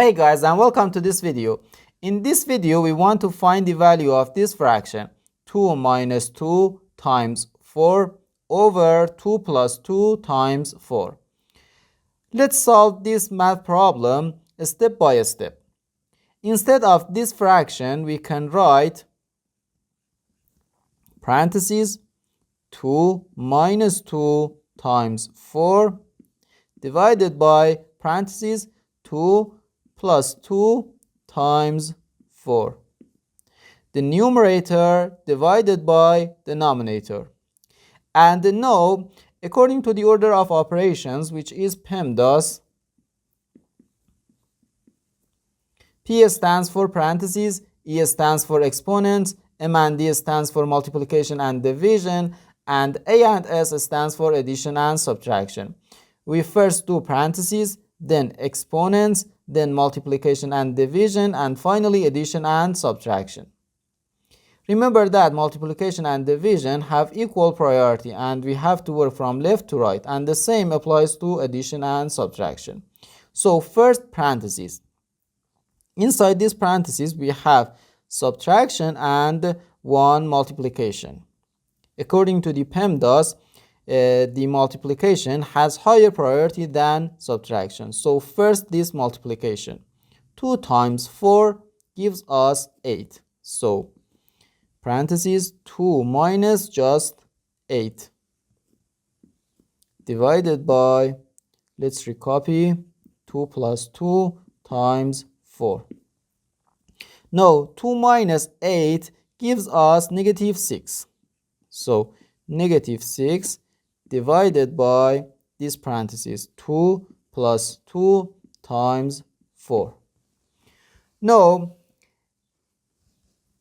Hey guys, and welcome to this video. In this video we want to find the value of this fraction 2 minus 2 times 4 over 2 plus 2 times 4. Let's solve this math problem step by step. Instead of this fraction we can write parentheses 2 minus 2 times 4 divided by parentheses 2 plus 2 times 4. The numerator divided by denominator. And now, according to the order of operations, which is PEMDAS, P stands for parentheses, E stands for exponents, M and D stands for multiplication and division, and A and S stands for addition and subtraction. We first do parentheses, then exponents, then multiplication and division, and finally addition and subtraction. Remember that multiplication and division have equal priority and we have to work from left to right, and the same applies to addition and subtraction. So first parentheses. Inside this parentheses we have subtraction and 1 multiplication. According to the PEMDAS, the multiplication has higher priority than subtraction. So first this multiplication. 2 times 4 gives us 8. So parentheses 2 minus just 8 divided by, let's recopy, 2 plus 2 times 4. Now 2 minus 8 gives us negative 6. So negative 6 divided by this parentheses 2 plus 2 times 4. Now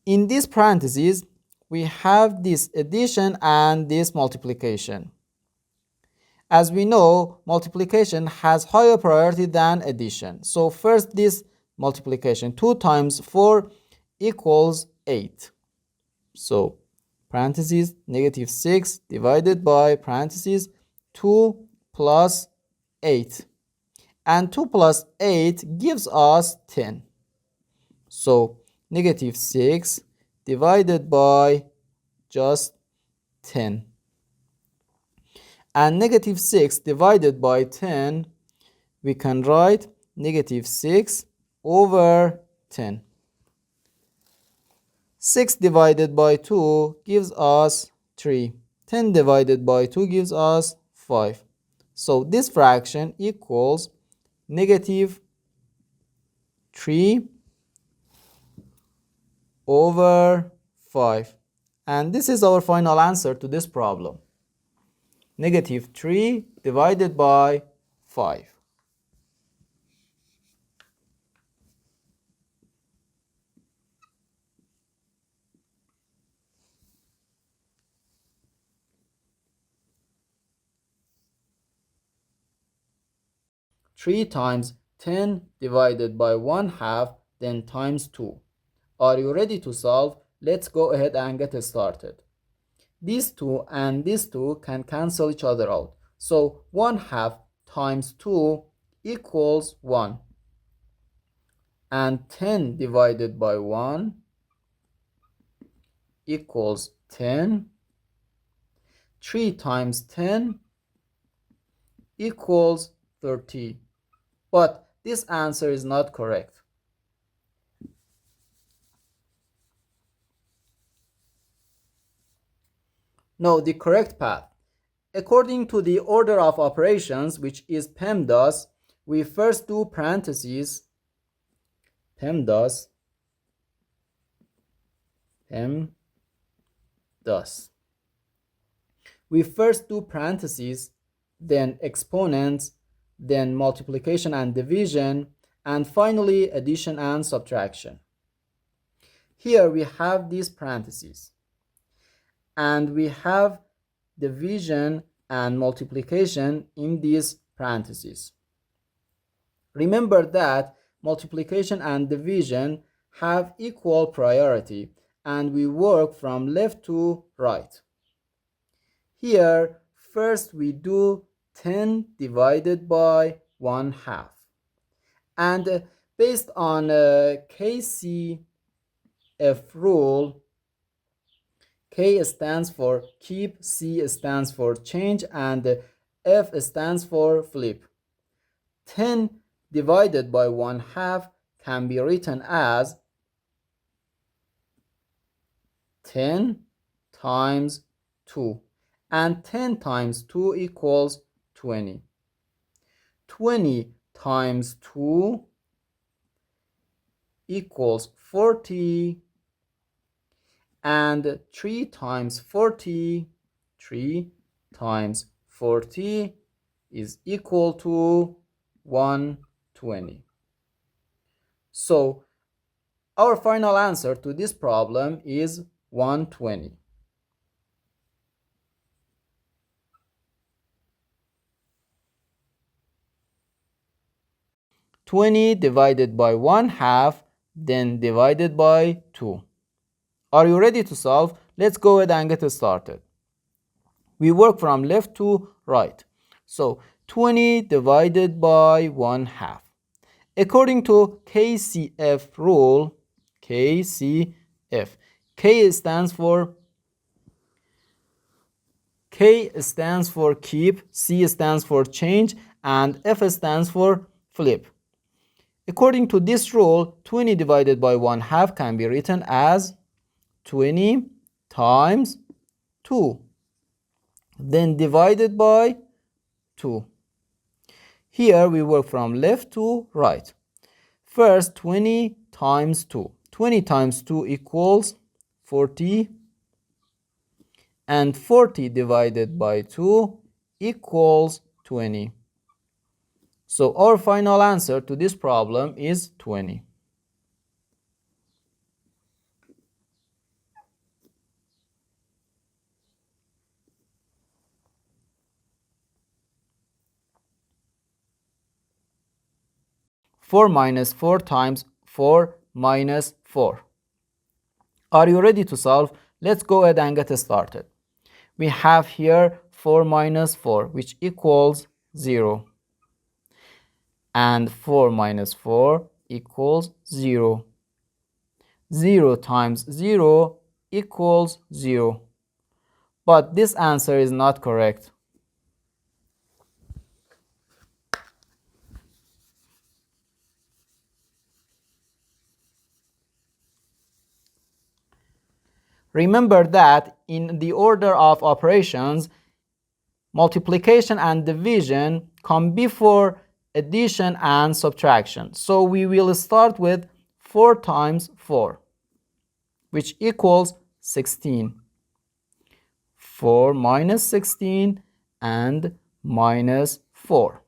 in this parentheses we have this addition and this multiplication. As we know, multiplication has higher priority than addition. So first this multiplication, 2 times 4 equals 8. So parentheses negative 6 divided by parentheses 2 plus 8. And 2 plus 8 gives us 10. So negative 6 divided by just 10. And negative 6 divided by 10, we can write negative 6 over 10. 6 divided by 2 gives us 3. 10 divided by 2 gives us 5. So this fraction equals negative 3 over 5. And this is our final answer to this problem. Negative 3 divided by 5. Three times 10 divided by 1/2, then times 2. Are you ready to solve? Let's go ahead and get started. These 2 and these 2 can cancel each other out. So 1/2 times 2 equals 1. And 10 divided by 1 equals 10. 3 times 10 equals 30. But this answer is not correct. No, the correct path. According to the order of operations, which is PEMDAS, we first do parentheses, PEMDAS, we first do parentheses, then exponents, then multiplication and division, and finally addition and subtraction. Here we have these parentheses, and we have division and multiplication in these parentheses. Remember that multiplication and division have equal priority, and we work from left to right. Here, first we do 10 divided by 1/2. And Based on KCF rule, K stands for keep, C stands for change, and F stands for flip. 10 divided by 1/2 can be written as 10 times 2, and 10 times 2 equals 20. 20 times 2 equals 40, and 3 times 40, 3 times 40 is equal to 120. So our final answer to this problem is 120. "20 divided by 1/2, then divided by 2. Are you ready to solve? Let's go ahead and get started. We work from left to right. So 20 divided by 1/2. According to KCF rule, KCF, K stands for keep, C stands for change, and F stands for flip. According to this rule, 20 divided by 1/2 can be written as 20 times 2, then divided by 2. Here we work from left to right. First, 20 times 2. 20 times 2 equals 40, and 40 divided by 2 equals 20. So our final answer to this problem is 20. Four minus 4 times 4 minus 4. Are you ready to solve? Let's go ahead and get started. We have here 4 minus 4, which equals 0. And 4 minus 4 equals 0. 0 times 0 equals 0. But this answer is not correct. Remember that in the order of operations, multiplication and division come before addition and subtraction. So we will start with 4 times 4, which equals 16. 4 minus 16 and minus 4.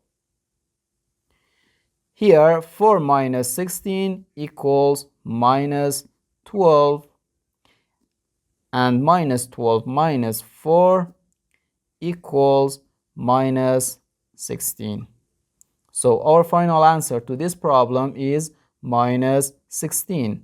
Here 4 minus 16 equals minus 12, and minus 12 minus 4 equals minus 16. So our final answer to this problem is minus 16.